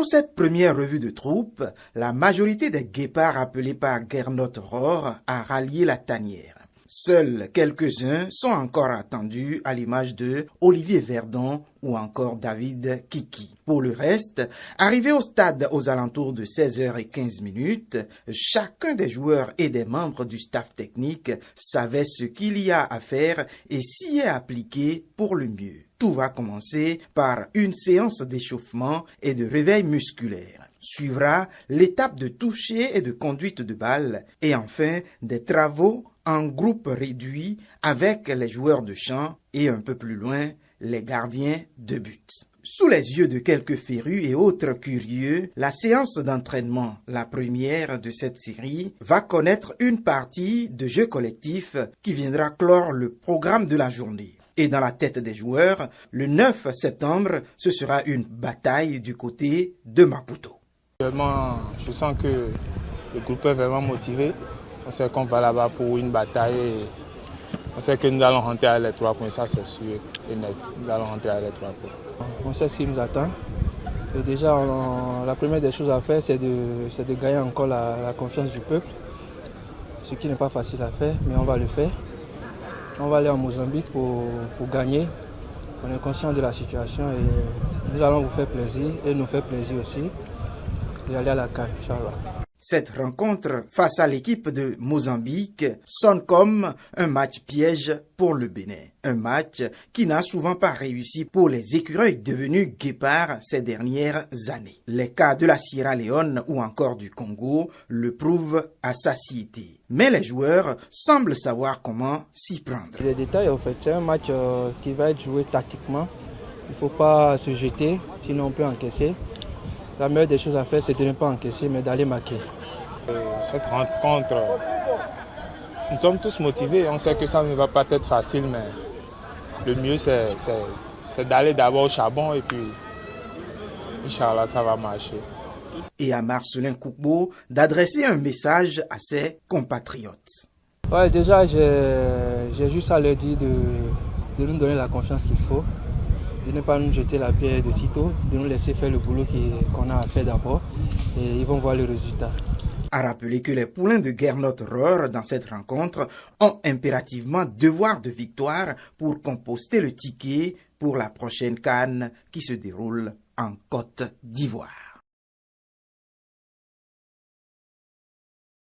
Pour cette première revue de troupe, la majorité des guépards appelés par Gernot Rohr a rallié la tanière. Seuls quelques-uns sont encore attendus à l'image de Olivier Verdon ou encore David Kiki. Pour le reste, arrivé au stade aux alentours de 16h15, chacun des joueurs et des membres du staff technique savait ce qu'il y a à faire et s'y est appliqué pour le mieux. Tout va commencer par une séance d'échauffement et de réveil musculaire. Suivra l'étape de toucher et de conduite de balle et enfin des travaux en groupe réduit avec les joueurs de champ et un peu plus loin, les gardiens de but. Sous les yeux de quelques férus et autres curieux, la séance d'entraînement, la première de cette série, va connaître une partie de jeu collectif qui viendra clore le programme de la journée. Et dans la tête des joueurs, le 9 septembre, ce sera une bataille du côté de Maputo. Actuellement, je sens que le groupe est vraiment motivé. On sait qu'on va là-bas pour une bataille et on sait que nous allons rentrer à les 3 points, ça c'est sûr et net. Nous allons rentrer à les 3 points. On sait ce qui nous attend. Et déjà, la première des choses à faire, c'est de gagner encore la confiance du peuple. Ce qui n'est pas facile à faire, mais on va le faire. On va aller en Mozambique pour gagner. On est conscient de la situation et nous allons vous faire plaisir et nous faire plaisir aussi. Et aller à la CAN, Inch'Allah. Cette rencontre face à l'équipe de Mozambique sonne comme un match piège pour le Bénin. Un match qui n'a souvent pas réussi pour les écureuils devenus guépards ces dernières années. Les cas de la Sierra Leone ou encore du Congo le prouvent à satiété. Mais les joueurs semblent savoir comment s'y prendre. Les détails, en fait, c'est un match qui va être joué tactiquement. Il ne faut pas se jeter, sinon on peut encaisser. La meilleure des choses à faire, c'est de ne pas encaisser, mais d'aller marquer. Cette rencontre, nous sommes tous motivés. On sait que ça ne va pas être facile, mais le mieux, c'est d'aller d'abord au charbon et puis, Inch'Allah, ça va marcher. Et à Marcelin Koukbo d'adresser un message à ses compatriotes. Ouais, déjà, j'ai juste à leur dire de nous donner la confiance qu'il faut, de ne pas nous jeter la pierre de sitôt, de nous laisser faire le boulot qu'on a à faire d'abord et ils vont voir le résultat. À rappeler que les poulains de Gernot Rohr dans cette rencontre ont impérativement devoir de victoire pour composter le ticket pour la prochaine CAN qui se déroule en Côte d'Ivoire.